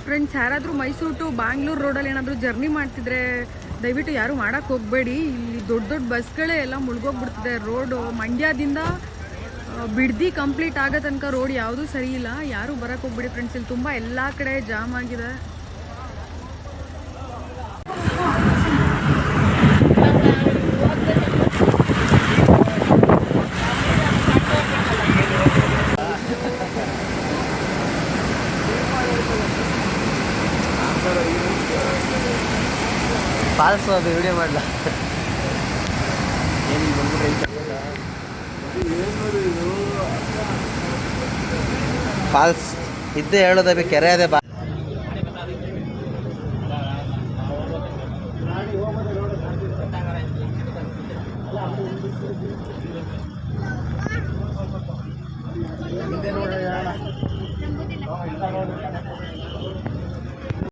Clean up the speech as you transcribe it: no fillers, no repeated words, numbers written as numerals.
Friends, ಯಾರಾದರೂ Mysuru to Bangalore ರೋಡಲ್ಲಿ ಏನಾದರೂ ಜರ್ನಿ ಮಾಡ್ತಿದ್ರೆ ದಯವಿಟ್ಟು ಯಾರು ಮಾಡೋಕ್ಕೆ ಹೋಗಬೇಡಿ. ಇಲ್ಲಿ ದೊಡ್ಡ ದೊಡ್ಡ ಬಸ್ಗಳೇ ಎಲ್ಲ ಮುಳುಗೋಗ್ಬಿಡ್ತಿದೆ. ರೋಡು ಮಂಡ್ಯದಿಂದ ಬಿಡ್ದಿ ಕಂಪ್ಲೀಟ್ ಆಗೋ ತನಕ ರೋಡ್ ಯಾವುದೂ ಸರಿ ಇಲ್ಲ. ಯಾರು ಬರೋಕ್ಕೆ ಹೋಗ್ಬೇಡಿ ಫ್ರೆಂಡ್ಸ್. ಇಲ್ಲಿ ತುಂಬ ಎಲ್ಲ ಕಡೆ ಜಾಮ್ ಆಗಿದೆ. ಫಾಲ್ಸ್ ವಿಡಿಯೋ ಮಾಡಲ ಫಾಲ್ಸ್ ಇದ್ದೇ ಹೇಳೋದೇ ಕೆರೆ ಅದೇ ಬಾ